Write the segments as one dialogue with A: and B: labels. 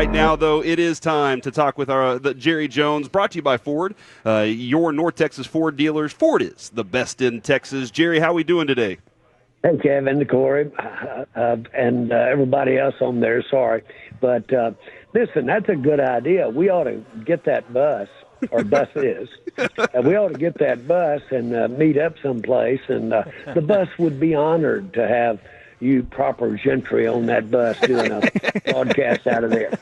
A: Right now, though, it is time to talk with Jerry Jones, brought to you by Ford, your North Texas Ford dealers. Ford is the best in Texas. Jerry, how are we doing today?
B: Hey, Kevin, Corey, and everybody else on there. Sorry. But listen, that's a good idea. We ought to get that bus, or buses. We ought to get that bus and meet up someplace. And the bus would be honored to have you proper gentry on that bus doing a broadcast out of there.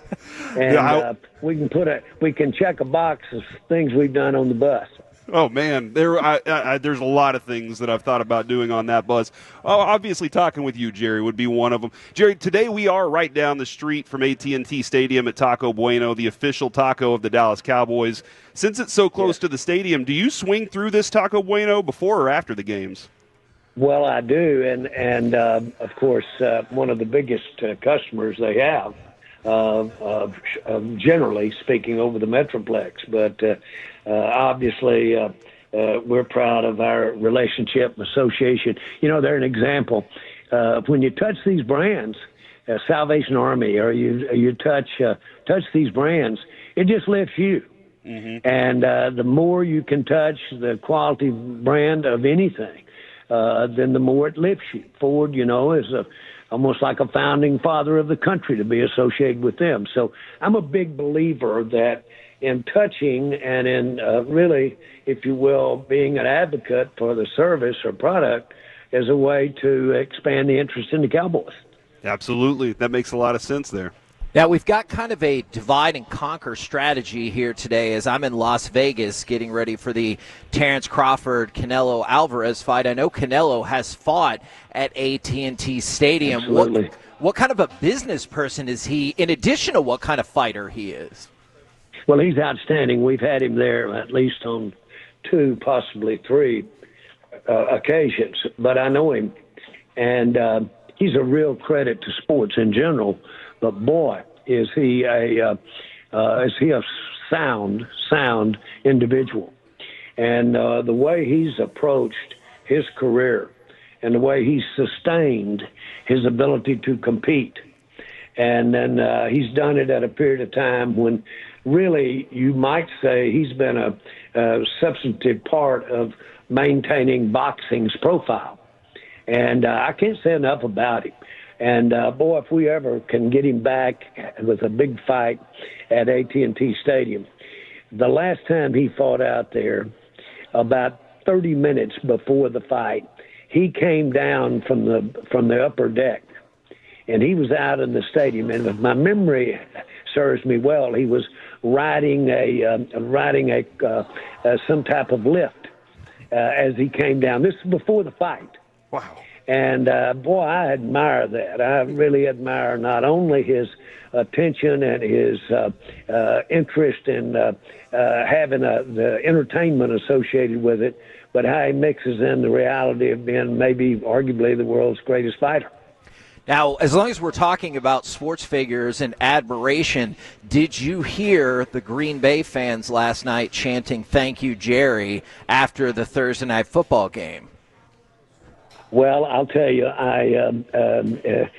B: And we can check a box of things we've done on the bus.
A: Oh, man, there's a lot of things that I've thought about doing on that bus. Oh, obviously, talking with you, Jerry, would be one of them. Jerry, today we are right down the street from AT&T Stadium at Taco Bueno, the official taco of the Dallas Cowboys. Since it's so close to the stadium, do you swing through this Taco Bueno before or after the games?
B: Well, I do, and of course, one of the biggest customers they have, generally speaking, over the Metroplex. But obviously, we're proud of our relationship association. You know, they're an example. When you touch these brands, Salvation Army, or you touch these brands, it just lifts you. Mm-hmm. And the more you can touch the quality brand of anything, then the more it lifts you. Ford, you know, is almost like a founding father of the country to be associated with them. So I'm a big believer that in touching and in really, if you will, being an advocate for the service or product is a way to expand the interest in the Cowboys.
A: Absolutely. That makes a lot of sense there.
C: Now, we've got kind of a divide and conquer strategy here today as I'm in Las Vegas getting ready for the Terrence Crawford-Canelo Alvarez fight. I know Canelo has fought at AT&T Stadium.
B: Absolutely.
C: What kind of a business person is he, in addition to what kind of fighter he is?
B: Well, he's outstanding. We've had him there at least on 2, possibly 3 occasions, but I know him. And he's a real credit to sports in general. But boy, is he a sound individual, and the way he's approached his career, and the way he's sustained his ability to compete, and then he's done it at a period of time when really you might say he's been a substantive part of maintaining boxing's profile, and I can't say enough about him. And, boy, if we ever can get him back with a big fight at AT&T Stadium. The last time he fought out there, about 30 minutes before the fight, he came down from the upper deck, and he was out in the stadium. And if my memory serves me well, he was riding some type of lift as he came down. This is before the fight.
A: Wow.
B: And, boy, I admire that. I really admire not only his attention and his interest in having the entertainment associated with it, but how he mixes in the reality of being maybe arguably the world's greatest fighter.
C: Now, as long as we're talking about sports figures and admiration, did you hear the Green Bay fans last night chanting, "Thank you, Jerry," after the Thursday night football game?
B: Well, I'll tell you, the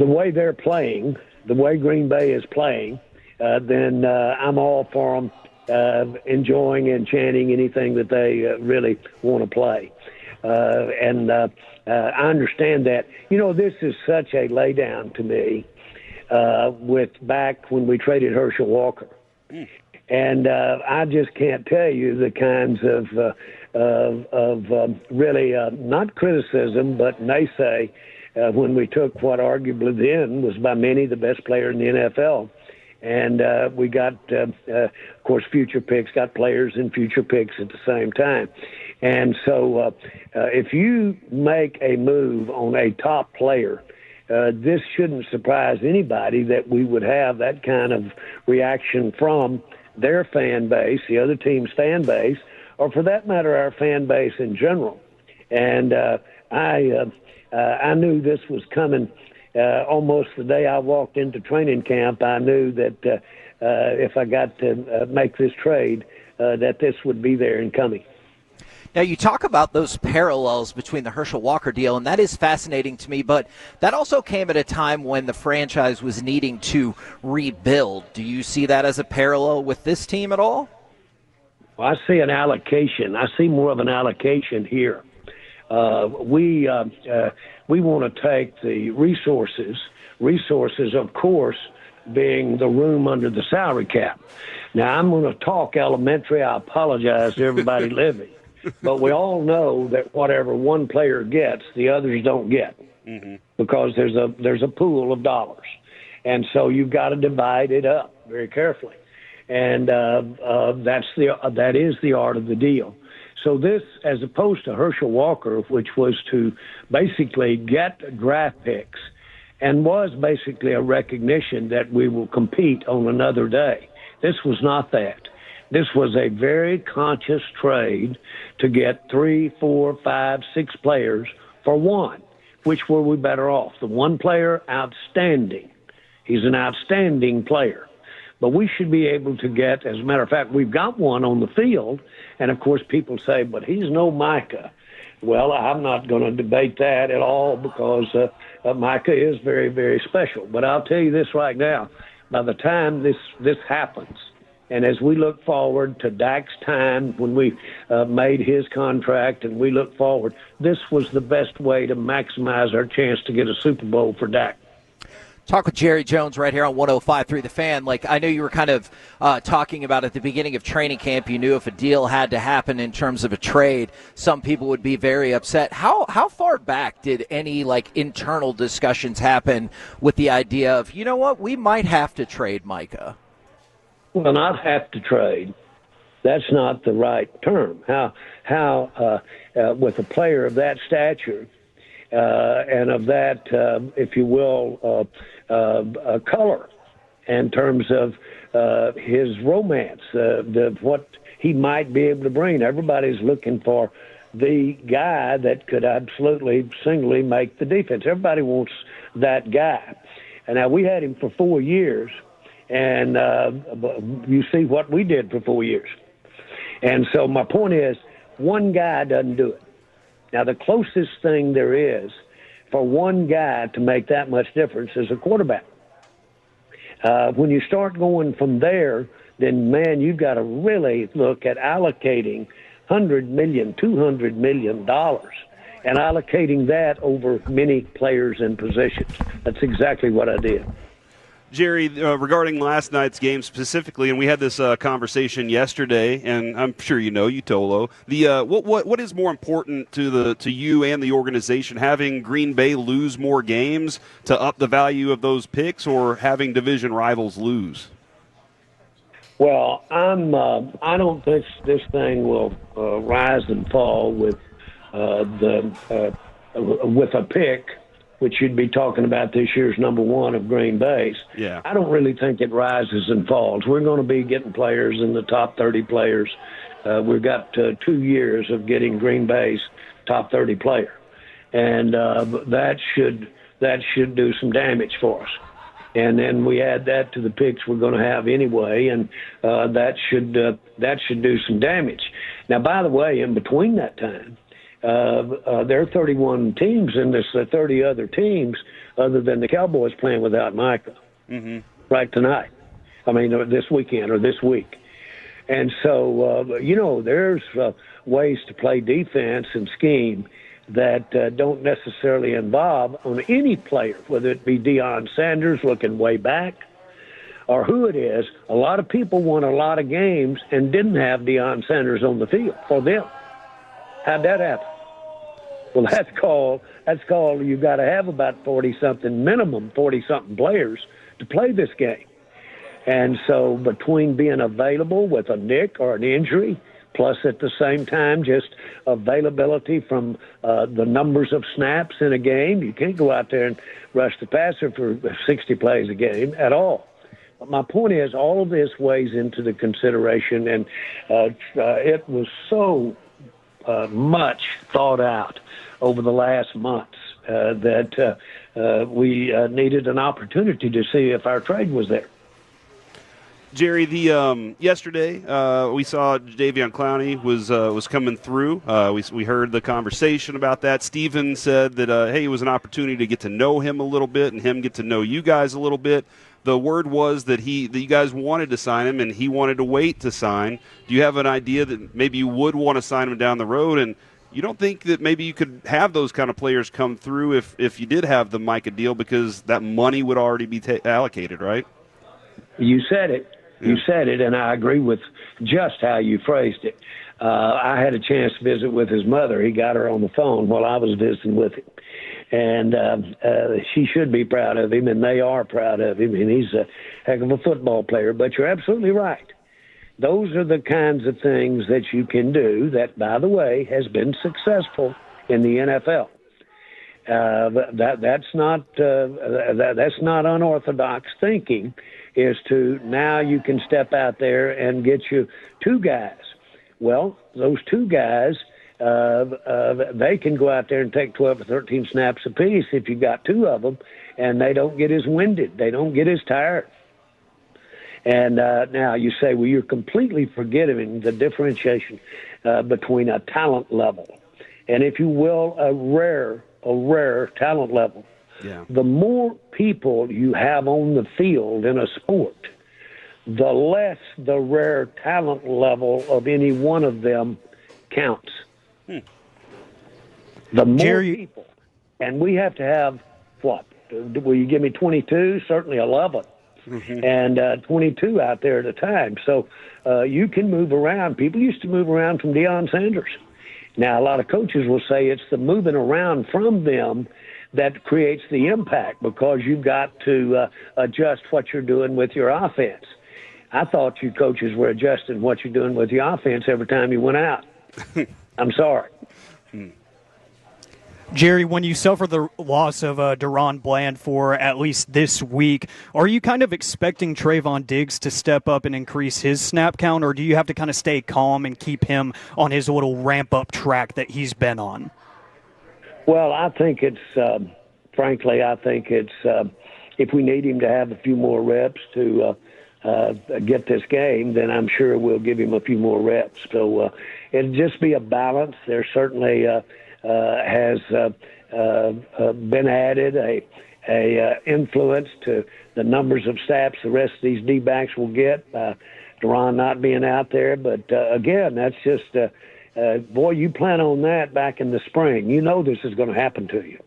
B: way they're playing, the way Green Bay is playing, then I'm all for them enjoying and chanting anything that they really want to play. And I understand that. You know, this is such a laydown to me with back when we traded Herschel Walker. And I just can't tell you the kinds of really not criticism, but naysay when we took what arguably then was by many the best player in the NFL. And we got, of course, future picks, got players and future picks at the same time. And so if you make a move on a top player, this shouldn't surprise anybody that we would have that kind of reaction from their fan base, the other team's fan base, or for that matter, our fan base in general. And I knew this was coming almost the day I walked into training camp. I knew that if I got to make this trade, that this would be there and coming.
C: Now, you talk about those parallels between the Herschel Walker deal, and that is fascinating to me, but that also came at a time when the franchise was needing to rebuild. Do you see that as a parallel with this team at all?
B: Well, I see an allocation. I see more of an allocation here. We want to take the resources, of course, being the room under the salary cap. Now, I'm going to talk elementary. I apologize to everybody living. But we all know that whatever one player gets, the others don't get, because there's a pool of dollars. And so you've got to divide it up very carefully. And that is the art of the deal. So this, as opposed to Herschel Walker, which was to basically get draft picks and was basically a recognition that we will compete on another day. This was not that. This was a very conscious trade to get 3, 4, 5, 6 players for one. Which were we better off? The one player, outstanding. He's an outstanding player. But we should be able to get, as a matter of fact, we've got one on the field, and of course people say, but he's no Micah. Well, I'm not going to debate that at all, because Micah is very, very special. But I'll tell you this right now, by the time this happens, and as we look forward to Dak's time when we made his contract, and we look forward, this was the best way to maximize our chance to get a Super Bowl for Dak.
C: Talk with Jerry Jones right here on 105.3 The Fan. Like, I know you were kind of talking about at the beginning of training camp, you knew if a deal had to happen in terms of a trade, some people would be very upset. How far back did any, like, internal discussions happen with the idea of, you know what, we might have to trade Micah?
B: Well, not have to trade. That's not the right term. How with a player of that stature and of that, if you will, color in terms of his romance, what he might be able to bring. Everybody's looking for the guy that could absolutely singly make the defense. Everybody wants that guy. And now we had him for 4 years, and you see what we did for 4 years. And so my point is, one guy doesn't do it. Now, the closest thing there is for one guy to make that much difference is a quarterback. When you start going from there, then, man, you've got to really look at allocating $100 million, $200 million, and allocating that over many players and positions. That's exactly what I did.
A: Jerry, regarding last night's game specifically, and we had this conversation yesterday, and I'm sure you know, Utolo, what is more important to you and the organization, having Green Bay lose more games to up the value of those picks, or having division rivals lose?
B: Well, I don't think this thing will rise and fall with a pick, which you'd be talking about this year's number one of Green Bay's.
A: Yeah.
B: I don't really think it rises and falls. We're going to be getting players in the top 30 players. We've got 2 years of getting Green Bay's top 30 player. And that should do some damage for us. And then we add that to the picks we're going to have anyway, and that should do some damage. Now, by the way, in between that time, there are 31 teams in this, 30 other teams other than the Cowboys playing without Micah right tonight. I mean, this weekend or this week. And so, there's ways to play defense and scheme that don't necessarily involve on any player, whether it be Deion Sanders looking way back or who it is. A lot of people won a lot of games and didn't have Deion Sanders on the field for them. How'd that happen? Well, that's called you've got to have about 40-something, minimum 40-something players to play this game. And so between being available with a nick or an injury, plus at the same time just availability from the numbers of snaps in a game, you can't go out there and rush the passer for 60 plays a game at all. But my point is, all of this weighs into the consideration, and it was so much thought out over the last months that we needed an opportunity to see if our trade was there.
A: Jerry, the yesterday we saw Jadeveon Clowney was coming through. We heard the conversation about that. Steven said that hey, it was an opportunity to get to know him a little bit and him get to know you guys a little bit. The word was that you guys wanted to sign him and he wanted to wait to sign. Do you have an idea that maybe you would want to sign him down the road? And you don't think that maybe you could have those kind of players come through if you did have the Micah deal because that money would already be allocated, right?
B: You said it.
A: Yeah.
B: You said it, and I agree with just how you phrased it. I had a chance to visit with his mother. He got her on the phone while I was visiting with him. And she should be proud of him, and they are proud of him, and he's a heck of a football player. But you're absolutely right. Those are the kinds of things that you can do that, by the way, has been successful in the NFL. That's not unorthodox thinking, is to now you can step out there and get you two guys. Well, those two guys, they can go out there and take 12 or 13 snaps apiece if you got two of them, and they don't get as winded. They don't get as tired. And now you say, well, you're completely forgetting the differentiation between a talent level and, if you will, a rare talent level.
A: Yeah.
B: The more people you have on the field in a sport, the less the rare talent level of any one of them counts. The more people, and we have to have, what, will you give me 22? Certainly 11. And 22 out there at a time. So you can move around. People used to move around from Deion Sanders. Now, a lot of coaches will say it's the moving around from them that creates the impact because you've got to adjust what you're doing with your offense. I thought you coaches were adjusting what you're doing with your offense every time you went out. I'm sorry.
D: Jerry, when you suffer the loss of Deron Bland for at least this week, are you kind of expecting Trayvon Diggs to step up and increase his snap count, or do you have to kind of stay calm and keep him on his little ramp-up track that he's been on?
B: Well, I think it's, frankly, if we need him to have a few more reps to get this game, then I'm sure we'll give him a few more reps. So it'll just be a balance. There certainly has been added a influence to the numbers of snaps the rest of these D-backs will get, Deron not being out there. But, again, that's just boy, you plan on that back in the spring. You know this is going to happen to you.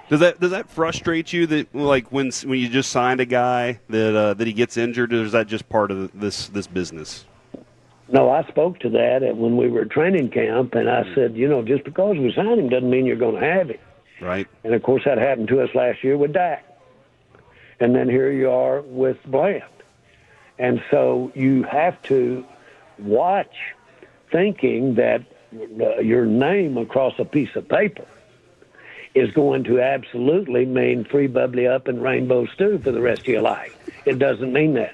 A: Does that frustrate you that, like, when you just signed a guy that he gets injured, or is that just part of this business?
B: No, I spoke to that when we were at training camp, and I said, just because we signed him doesn't mean you're going to have him.
A: Right.
B: And, of course, that happened to us last year with Dak. And then here you are with Bland. And so you have to watch thinking that your name across a piece of paper is going to absolutely mean free bubbly up and rainbow stew for the rest of your life. It doesn't mean that.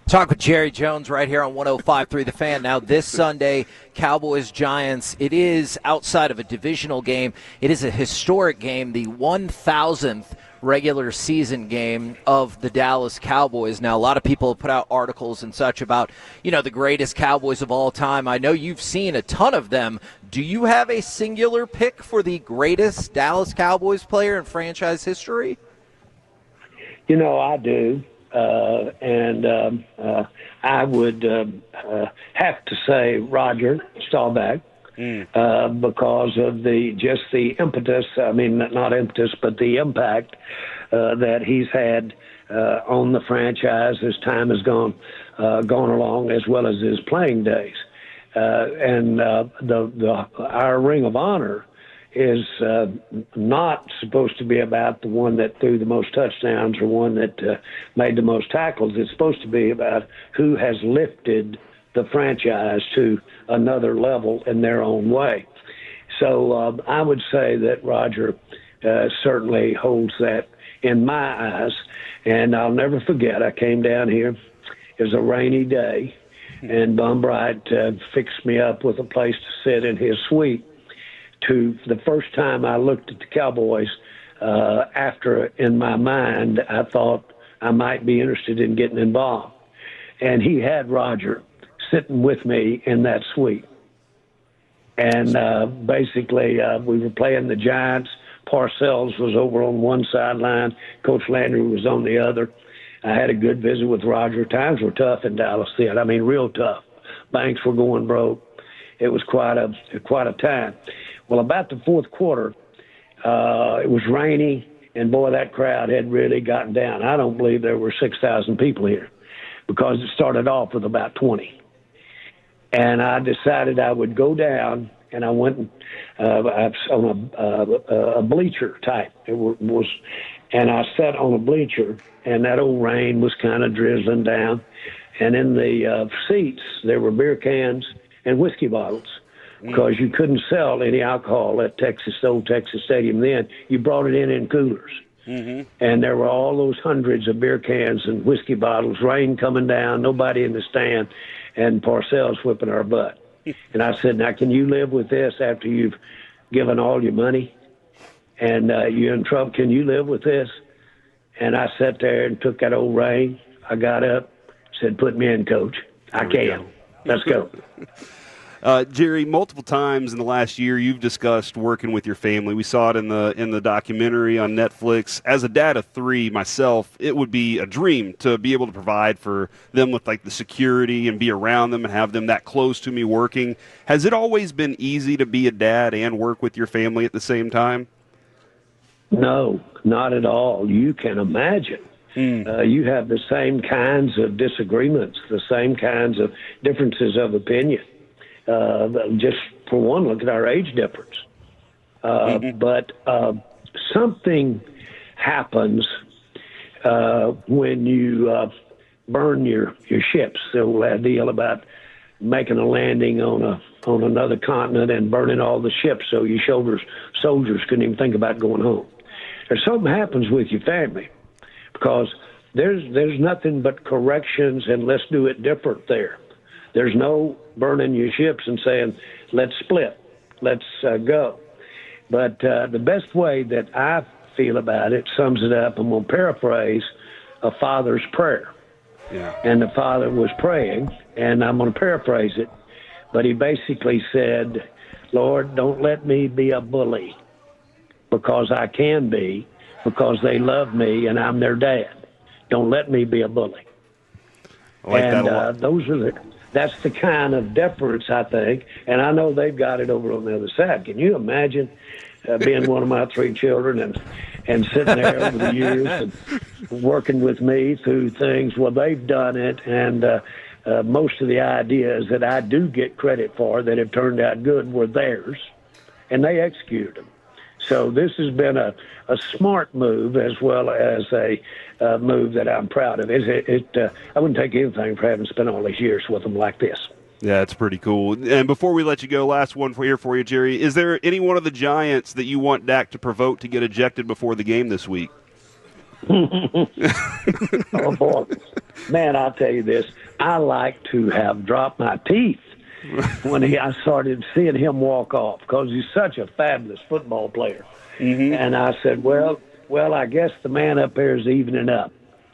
C: Talk with Jerry Jones right here on 105.3 The Fan. Now, this Sunday, Cowboys-Giants, it is outside of a divisional game. It is a historic game, the 1,000th regular season game of the Dallas Cowboys. Now, a lot of people have put out articles and such about, the greatest Cowboys of all time. I know you've seen a ton of them. Do you have a singular pick for the greatest Dallas Cowboys player in franchise history?
B: I do. I would have to say Roger Staubach because of the impetus. I mean, not impetus, but the impact that he's had on the franchise as time has gone along, as well as his playing days. Our Ring of Honor is not supposed to be about the one that threw the most touchdowns or one that made the most tackles. It's supposed to be about who has lifted the franchise to another level in their own way. So I would say that Roger certainly holds that in my eyes. And I'll never forget, I came down here. It was a rainy day, and Bum Bright fixed me up with a place to sit in his suite. To the first time I looked at the Cowboys, after in my mind I thought I might be interested in getting involved. And he had Roger sitting with me in that suite. And basically, we were playing the Giants. Parcells was over on one sideline. Coach Landry was on the other. I had a good visit with Roger. Times were tough in Dallas then. I mean, real tough. Banks were going broke. It was quite a time. Well, about the fourth quarter, it was rainy, and boy, that crowd had really gotten down. I don't believe there were 6,000 people here because it started off with about 20. And I decided I would go down, and I went on a bleacher type. And I sat on a bleacher, and that old rain was kind of drizzling down. And in the seats, there were beer cans and whiskey bottles because you couldn't sell any alcohol at old Texas Stadium then. You brought it in coolers. Mm-hmm. And there were all those hundreds of beer cans and whiskey bottles, rain coming down, nobody in the stand, and Parcells whipping our butt. And I said, now, can you live with this after you've given all your money? And you're in trouble. Can you live with this? And I sat there and took that old rain. I got up, said, put me in, Coach. I can. Let's go.
A: Jerry, multiple times in the last year, you've discussed working with your family. We saw it in the documentary on Netflix. As a dad of 3 myself, it would be a dream to be able to provide for them with like the security and be around them and have them that close to me working. Has it always been easy to be a dad and work with your family at the same time?
B: No, not at all. You can imagine. You have the same kinds of disagreements, the same kinds of differences of opinion. Just for one, look at our age difference. But something happens when you burn your ships. So that deal about making a landing on another continent and burning all the ships so your soldiers couldn't even think about going home. Or something happens with your family because there's nothing but corrections and let's do it different there. There's no burning your ships and saying, let's split, let's go. But the best way that I feel about it sums it up. I'm going to paraphrase a father's prayer. Yeah. And the father was praying, and I'm going to paraphrase it, but he basically said, Lord, don't let me be a bully because I can be, because they love me and I'm their dad. Don't let me be a bully.
A: I like that a lot.
B: That's the kind of deference, I think, and I know they've got it over on the other side. Can you imagine being one of my 3 children and sitting there over the years and working with me through things? Well, they've done it, and most of the ideas that I do get credit for that have turned out good were theirs, and they executed them. So this has been a smart move as well as a move that I'm proud of. I wouldn't take anything for having spent all these years with them like this.
A: Yeah, it's pretty cool. And before we let you go, last one for you, Jerry. Is there any one of the Giants that you want Dak to provoke to get ejected before the game this week?
B: Oh, boy. Man, I'll tell you this. I like to have dropped my teeth when I started seeing him walk off because he's such a fabulous football player. Mm-hmm. And I said, well, I guess the man up there is evening up.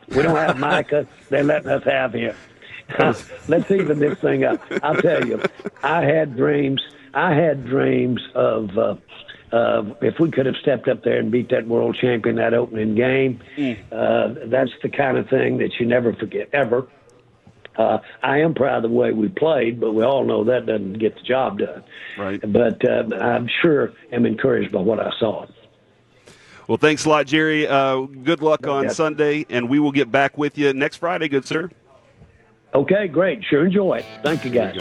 B: We don't have Micah. They're letting us have him. Let's even this thing up. I'll tell you, I had dreams of if we could have stepped up there and beat that world champion that opening game. That's the kind of thing that you never forget, ever. I am proud of the way we played, but we all know that doesn't get the job done.
A: Right.
B: But I'm sure am encouraged by what I saw.
A: Well, thanks a lot, Jerry. Good luck on Sunday, and we will get back with you next Friday, good sir.
B: Okay, great. Sure enjoy it. Thank you, guys.